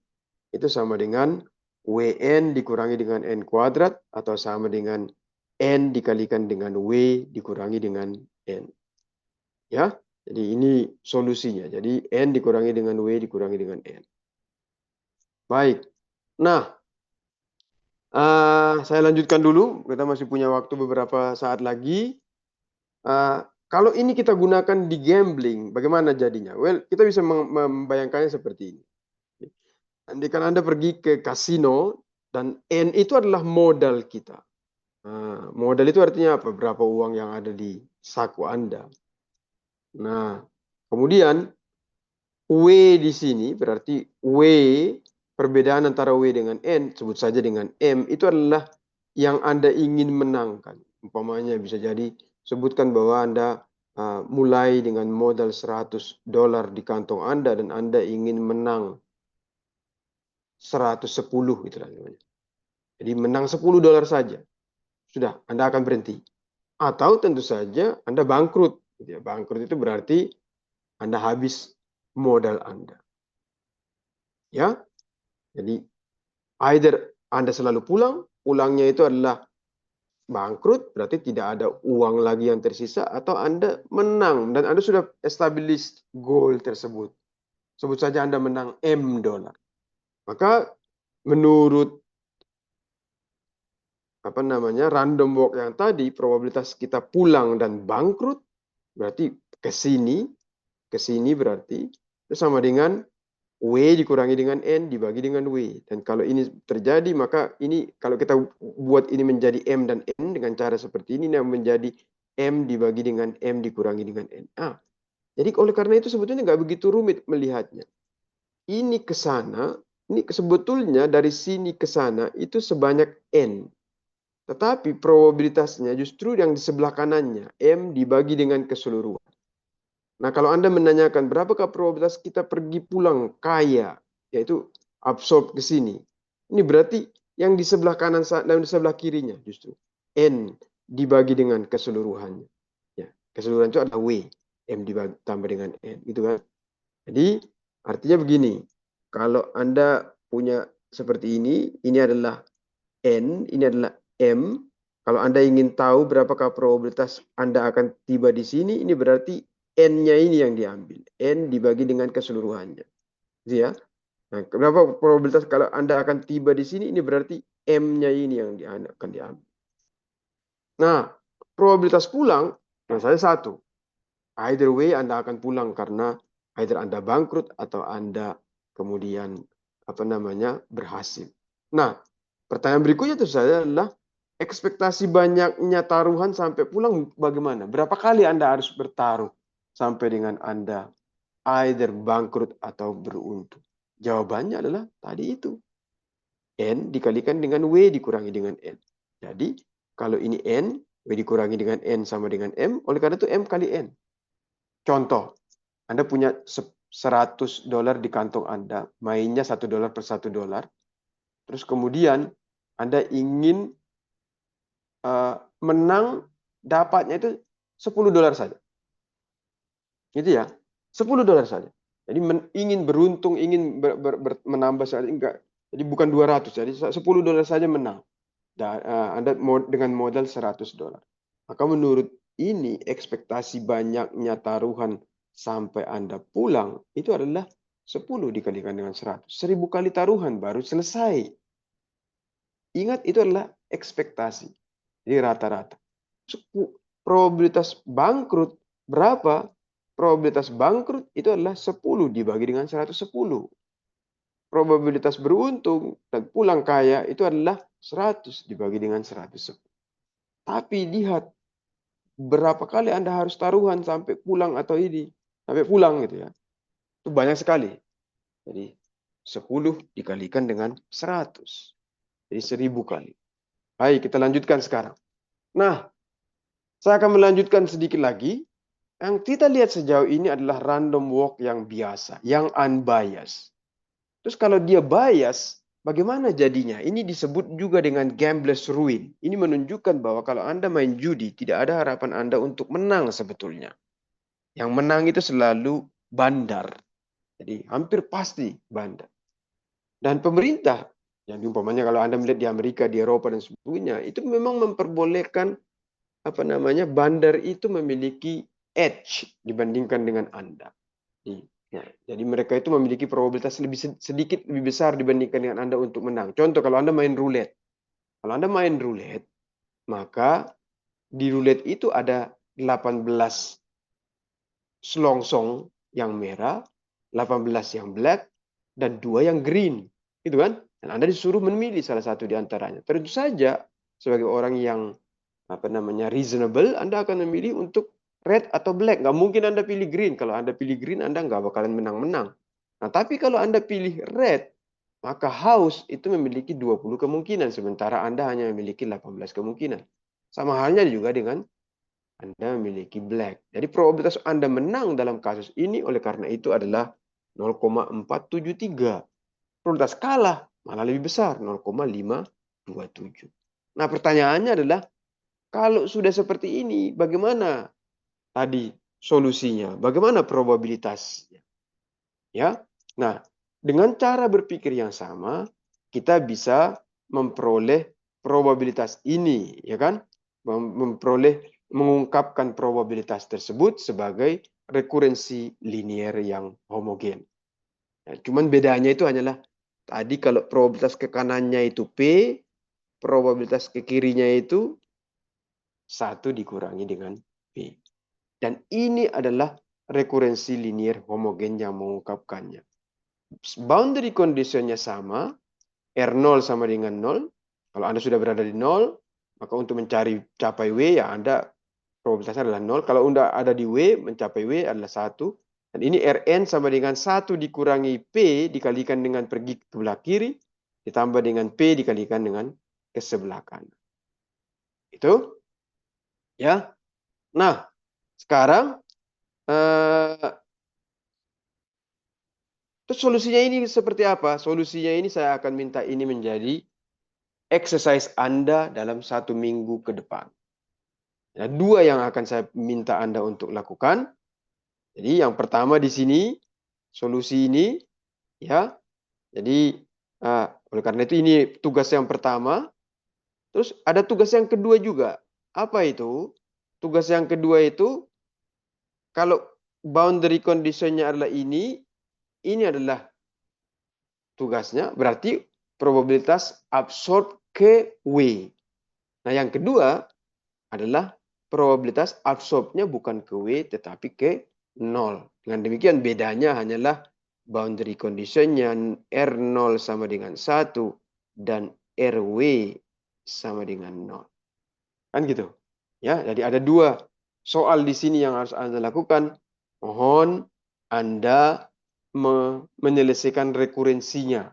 itu sama dengan WN dikurangi dengan N kuadrat atau sama dengan N dikalikan dengan W dikurangi dengan N. Ya, jadi ini solusinya. Jadi N dikurangi dengan W dikurangi dengan N. Baik. Nah, saya lanjutkan dulu. Kita masih punya waktu beberapa saat lagi. Kalau ini kita gunakan di gambling, bagaimana jadinya? Well, kita bisa membayangkannya seperti ini. Andaikan Anda pergi ke kasino dan N itu adalah modal kita. Modal itu artinya apa? Berapa uang yang ada di saku Anda. Nah, kemudian W di sini berarti W, perbedaan antara W dengan N, sebut saja dengan M, itu adalah yang Anda ingin menangkan. Umpamanya bisa jadi sebutkan bahwa Anda mulai dengan modal $100 di kantong Anda dan Anda ingin menang 110 gitu lah namanya. Jadi menang $10 saja. Sudah, Anda akan berhenti. Atau tentu saja Anda bangkrut. Gitu ya. Bangkrut itu berarti Anda habis modal Anda. Ya. Jadi either Anda selalu pulang, pulangnya itu adalah bangkrut, berarti tidak ada uang lagi yang tersisa, atau Anda menang dan Anda sudah establish goal tersebut. Sebut saja Anda menang $M. Maka menurut random walk yang tadi, probabilitas kita pulang dan bangkrut berarti ke sini berarti itu sama dengan W dikurangi dengan N dibagi dengan W. Dan kalau ini terjadi, maka ini kalau kita buat ini menjadi M dan N dengan cara seperti ini, yang menjadi M dibagi dengan M dikurangi dengan N. Jadi oleh karena itu sebetulnya nggak begitu rumit melihatnya. Ini ke sana, ini sebetulnya dari sini ke sana itu sebanyak N. Tetapi probabilitasnya justru yang di sebelah kanannya, M dibagi dengan keseluruhan. Nah, kalau Anda menanyakan berapakah probabilitas kita pergi pulang kaya, yaitu absorb ke sini. Ini berarti yang di sebelah kanan dan di sebelah kirinya justru. N dibagi dengan keseluruhannya. Ya, keseluruhan itu adalah W. M ditambah dengan N. Gitu kan. Jadi artinya begini. Kalau Anda punya seperti ini adalah N, ini adalah M. Kalau Anda ingin tahu berapakah probabilitas Anda akan tiba di sini, ini berarti N-nya ini yang diambil. N dibagi dengan keseluruhannya. Gitu ya. Nah, kenapa probabilitas kalau Anda akan tiba di sini, ini berarti M-nya ini yang akan diambil. Nah, probabilitas pulang, yang saya satu. Either way Anda akan pulang karena either Anda bangkrut atau Anda kemudian berhasil. Nah, pertanyaan berikutnya itu saya adalah ekspektasi banyaknya taruhan sampai pulang bagaimana? Berapa kali Anda harus bertaruh sampai dengan Anda either bangkrut atau beruntung? Jawabannya adalah tadi itu. N dikalikan dengan W dikurangi dengan N. Jadi, kalau ini N, W dikurangi dengan N sama dengan M, oleh karena itu M kali N. Contoh, Anda punya $100 di kantong Anda, mainnya $1 per $1. Terus kemudian Anda ingin menang, dapatnya itu $10 saja. Gitu ya, $10 saja. Jadi ingin beruntung, ingin menambah saja, enggak. Jadi bukan 200, jadi $10 saja menang. Anda dengan modal $100. Maka menurut ini ekspektasi banyaknya taruhan sampai Anda pulang itu adalah 10 dikalikan dengan 100. 1000 kali taruhan baru selesai. Ingat itu adalah ekspektasi. Jadi rata-rata. Probabilitas bangkrut berapa? Probabilitas bangkrut itu adalah 10 dibagi dengan 110. Probabilitas beruntung dan pulang kaya itu adalah 100 dibagi dengan 110. Tapi lihat berapa kali Anda harus taruhan sampai pulang atau ini. Sampai pulang gitu ya. Itu banyak sekali. Jadi 10 dikalikan dengan 100. Jadi 1000 kali. Baik, kita lanjutkan sekarang. Nah, saya akan melanjutkan sedikit lagi. Yang kita lihat sejauh ini adalah random walk yang biasa, yang unbiased. Terus kalau dia bias, bagaimana jadinya? Ini disebut juga dengan gambler's ruin. Ini menunjukkan bahwa kalau Anda main judi, tidak ada harapan Anda untuk menang sebetulnya. Yang menang itu selalu bandar. Jadi hampir pasti bandar. Dan pemerintah, yang umpamanya kalau Anda melihat di Amerika, di Eropa dan sebagainya, itu memang memperbolehkan bandar itu memiliki edge dibandingkan dengan Anda. Jadi mereka itu memiliki probabilitas sedikit lebih besar dibandingkan dengan Anda untuk menang. Contoh kalau Anda main roulette. Kalau Anda main roulette, maka di roulette itu ada 18 selongsong yang merah, 18 yang black, dan 2 yang green. Gitu kan? Dan Anda disuruh memilih salah satu di antaranya. Tentu saja sebagai orang yang reasonable, Anda akan memilih untuk red atau black. Nggak mungkin Anda pilih green. Kalau Anda pilih green, Anda nggak bakalan menang-menang. Nah, tapi kalau Anda pilih red, maka house itu memiliki 20 kemungkinan, sementara Anda hanya memiliki 18 kemungkinan. Sama halnya juga dengan Anda memiliki black. Jadi probabilitas Anda menang dalam kasus ini oleh karena itu adalah 0,473. Probabilitas kalah malah lebih besar, 0,527. Nah, pertanyaannya adalah, kalau sudah seperti ini, bagaimana tadi solusinya? Bagaimana probabilitasnya? Ya. Nah, dengan cara berpikir yang sama, kita bisa memperoleh probabilitas ini, ya kan? Mengungkapkan probabilitas tersebut sebagai rekurensi linier yang homogen. Nah, cuman bedanya itu hanyalah tadi kalau probabilitas ke kanannya itu P, probabilitas ke kirinya itu 1 dikurangi dengan P. Dan ini adalah rekurensi linier homogen yang mengungkapkannya. Boundary conditionnya sama, R0 sama dengan 0. Kalau Anda sudah berada di 0, maka untuk capai W, ya Anda probabilitasnya adalah 0. Kalau Anda ada di W, mencapai W adalah 1. Dan ini Rn sama dengan 1 dikurangi P dikalikan dengan pergi ke sebelah kiri, ditambah dengan P dikalikan dengan ke sebelah kanan. Itu. Ya. Nah, sekarang terus solusinya ini seperti apa? Solusinya ini saya akan minta ini menjadi exercise Anda dalam 1 minggu ke depan. Nah, 2 yang akan saya minta Anda untuk lakukan. Jadi yang pertama di sini, solusi ini, ya. Jadi oleh karena itu ini tugas yang pertama. Terus ada tugas yang kedua juga. Apa itu? Tugas yang kedua itu, kalau boundary conditionnya adalah ini adalah tugasnya, berarti probabilitas absorb ke W. Nah, yang kedua adalah probabilitas absorbnya bukan ke W, tetapi ke 0. Dengan demikian bedanya hanyalah boundary conditionnya R0 sama dengan 1 dan RW sama dengan 0. Kan gitu. Ya, jadi ada dua soal di sini yang harus Anda lakukan. Mohon Anda menyelesaikan rekurensinya.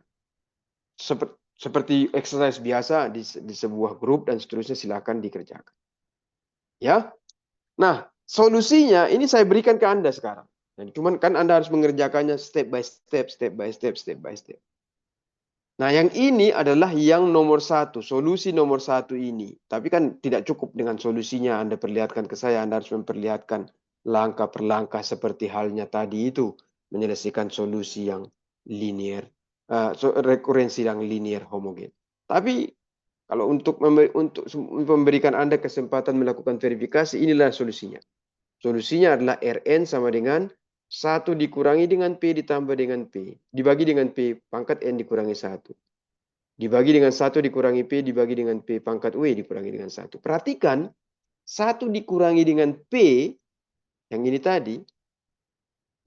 Seperti exercise biasa di sebuah grup dan seterusnya, silakan dikerjakan. Ya. Nah, solusinya ini saya berikan ke Anda sekarang. Dan cuman kan Anda harus mengerjakannya step by step, step by step, step by step. Nah, yang ini adalah yang nomor 1, solusi nomor 1 ini. Tapi kan tidak cukup dengan solusinya Anda perlihatkan ke saya. Anda harus memperlihatkan langkah per langkah seperti halnya tadi itu. Menyelesaikan solusi yang linear, rekurensi yang linear homogen. Tapi kalau untuk memberikan Anda kesempatan melakukan verifikasi, inilah solusinya. Solusinya adalah Rn sama dengan 1 dikurangi dengan P ditambah dengan P. Dibagi dengan P pangkat N dikurangi 1. Dibagi dengan 1 dikurangi P dibagi dengan P pangkat W dikurangi dengan 1. Perhatikan, 1 dikurangi dengan P, yang ini tadi,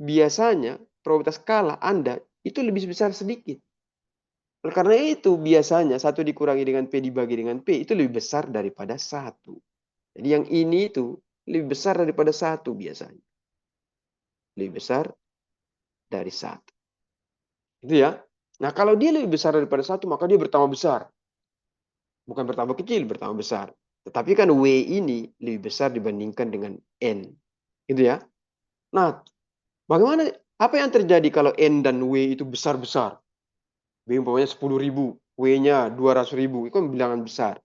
biasanya probabilitas kalah Anda itu lebih besar sedikit. Oleh karena itu, biasanya 1 dikurangi dengan P dibagi dengan P itu lebih besar daripada 1. Jadi yang ini itu lebih besar daripada 1 biasanya. Lebih besar dari 1. Itu ya. Nah, kalau dia lebih besar daripada 1, maka dia bertambah besar. Bukan bertambah kecil, bertambah besar. Tetapi kan W ini lebih besar dibandingkan dengan N. Gitu ya. Nah, bagaimana, apa yang terjadi kalau N dan W itu besar-besar? W umpamanya 10.000, W-nya 200.000, itu kan bilangan besar.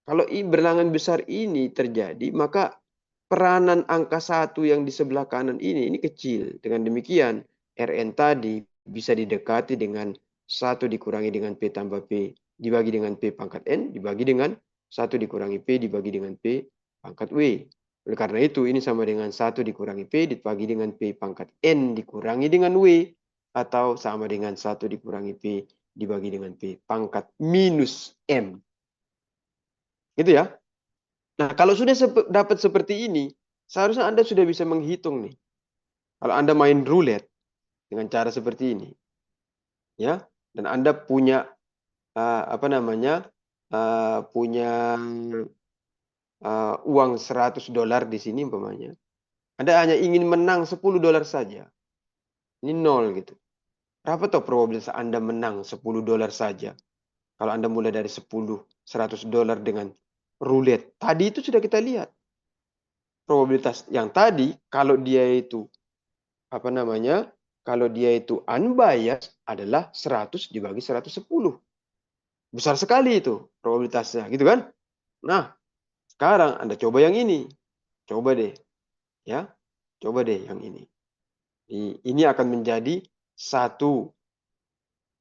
Kalau bilangan besar ini terjadi, maka peranan angka 1 yang di sebelah kanan ini kecil. Dengan demikian, Rn tadi bisa didekati dengan 1 dikurangi dengan P tambah P dibagi dengan P pangkat N dibagi dengan 1 dikurangi P dibagi dengan P pangkat W. Oleh karena itu, ini sama dengan 1 dikurangi P dibagi dengan P pangkat N dikurangi dengan W. Atau sama dengan 1 dikurangi P dibagi dengan P pangkat minus M. Gitu ya. Nah, kalau sudah dapat seperti ini, seharusnya Anda sudah bisa menghitung nih. Kalau Anda main roulette dengan cara seperti ini, ya, dan Anda punya punya uang $100 di sini umpamanya. Anda hanya ingin menang $10 saja. Ini 0 gitu. Berapa tuh probabilitas Anda menang $10 saja? Kalau Anda mulai dari $100 dengan roulette. Tadi itu sudah kita lihat. Probabilitas yang tadi, kalau dia itu kalau dia itu unbiased adalah 100 dibagi 110. Besar sekali itu probabilitasnya, gitu kan? Nah, sekarang Anda coba yang ini. Coba deh. Ya. Coba deh yang ini. Ini akan menjadi 1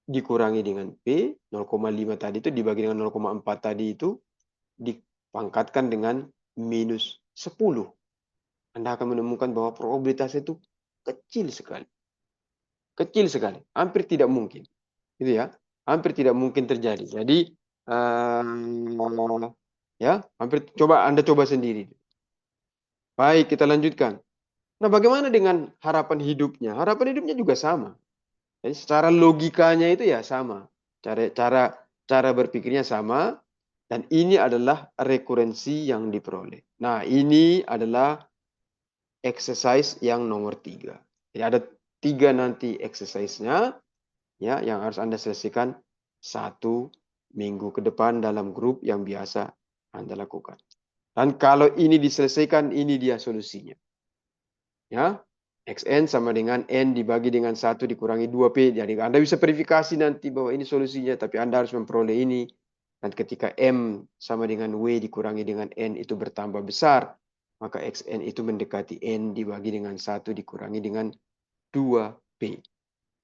dikurangi dengan P, 0,5 tadi itu dibagi dengan 0,4 tadi itu dipangkatkan dengan minus 10. Anda akan menemukan bahwa probabilitasnya itu kecil sekali. Kecil sekali. Hampir tidak mungkin. Gitu ya. Hampir tidak mungkin terjadi. Jadi, ya, Anda coba sendiri. Baik, kita lanjutkan. Nah, bagaimana dengan harapan hidupnya? Harapan hidupnya juga sama. Jadi secara logikanya itu ya sama. Cara berpikirnya sama. Dan ini adalah rekurensi yang diperoleh. Nah, ini adalah exercise yang nomor 3. Jadi ada 3 nanti exercise-nya, ya, yang harus Anda selesaikan 1 minggu ke depan dalam grup yang biasa Anda lakukan. Dan kalau ini diselesaikan, ini dia solusinya. Ya, Xn sama dengan N dibagi dengan 1 dikurangi 2P. Jadi Anda bisa verifikasi nanti bahwa ini solusinya, tapi Anda harus memperoleh ini. Dan ketika M sama dengan W dikurangi dengan N itu bertambah besar, maka Xn itu mendekati N dibagi dengan 1 dikurangi dengan 2P.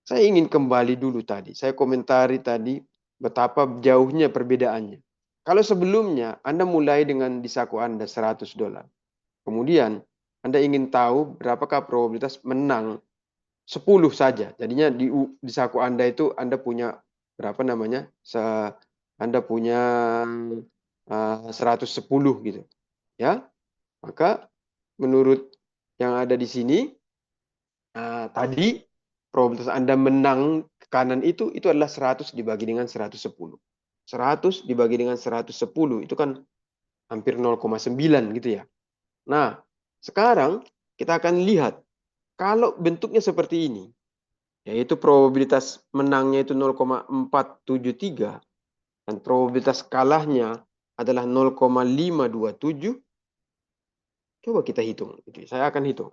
Saya ingin kembali dulu tadi. Saya komentari tadi betapa jauhnya perbedaannya. Kalau sebelumnya Anda mulai dengan di saku Anda $100. Kemudian Anda ingin tahu berapakah probabilitas menang 10 saja. Jadinya di saku Anda itu Anda punya berapa namanya? Anda punya 110 gitu. Ya. Maka menurut yang ada di sini tadi probabilitas Anda menang ke kanan itu adalah 100 dibagi dengan 110. 100 dibagi dengan 110 itu kan hampir 0,9 gitu ya. Nah, sekarang kita akan lihat kalau bentuknya seperti ini, yaitu probabilitas menangnya itu 0,473 dan probabilitas kalahnya adalah 0,527. Coba kita hitung. Saya akan hitung.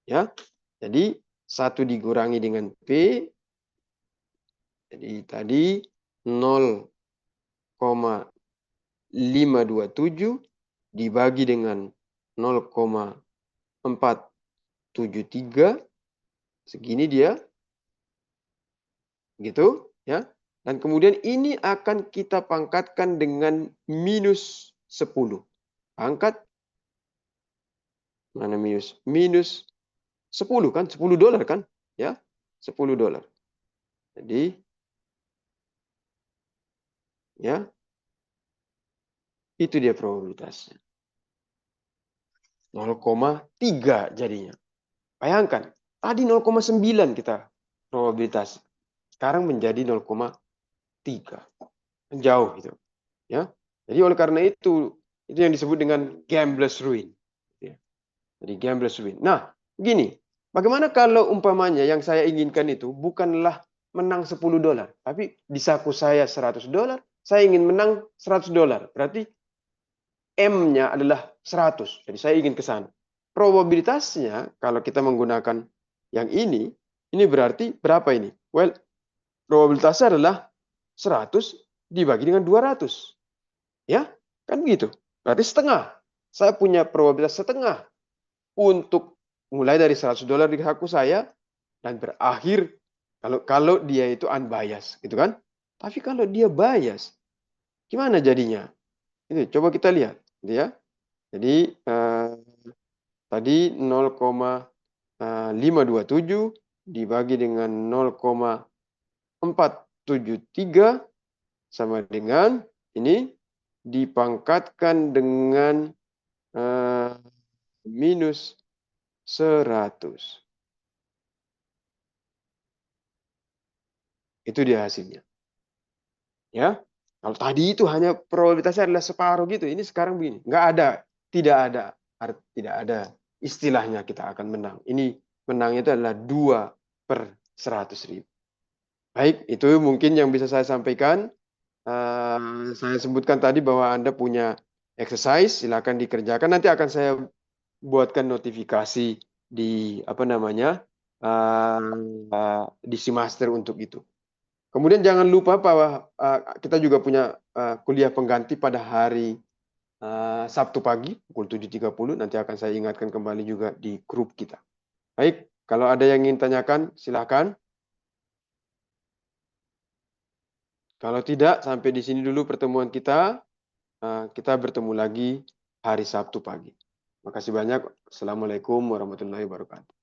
Ya. Jadi 1 dikurangi dengan P. Jadi tadi 0,527 dibagi dengan 0,473. Segini dia. Gitu. Ya. Dan kemudian ini akan kita pangkatkan dengan minus 10. Pangkat. Mana minus? Minus 10 kan? $10 kan? Ya. $10. Jadi ya, itu dia probabilitasnya. 0,3 jadinya. Bayangkan, tadi 0,9 kita probabilitas. Sekarang menjadi 0,3. Jauh itu. Ya. Jadi oleh karena itu yang disebut dengan gambler's ruin. Ya. Jadi gambler's ruin. Nah, gini, bagaimana kalau umpamanya yang saya inginkan itu bukanlah menang $10, tapi di saku saya $100, saya ingin menang $100. Berarti M-nya adalah 100. Jadi saya ingin ke sana. Probabilitasnya kalau kita menggunakan yang ini berarti berapa ini? Well, probabilitasnya adalah 100 dibagi dengan 200. Ya, kan begitu. Berarti setengah. Saya punya probabilitas setengah untuk mulai dari $100 di saku saya dan berakhir kalau dia itu unbiased, gitu kan? Tapi kalau dia bias, gimana jadinya? Ini coba kita lihat, gitu ya. Jadi tadi 0,527 dibagi dengan 0,473 sama dengan ini dipangkatkan dengan minus 100. Itu dia hasilnya. Ya. Kalau tadi itu hanya probabilitasnya adalah separuh gitu, ini sekarang begini. Tidak ada istilahnya kita akan menang. Ini menangnya itu adalah 2/100.000. Baik, itu mungkin yang bisa saya sampaikan. Saya sebutkan tadi bahwa Anda punya exercise, silakan dikerjakan. Nanti akan saya buatkan notifikasi di di Simaster untuk itu. Kemudian jangan lupa bahwa kita juga punya kuliah pengganti pada hari Sabtu pagi pukul 7.30. Nanti akan saya ingatkan kembali juga di grup kita. Baik, kalau ada yang ingin tanyakan, silakan. Kalau tidak, sampai di sini dulu pertemuan kita. Kita bertemu lagi hari Sabtu pagi. Makasih banyak. Assalamualaikum warahmatullahi wabarakatuh.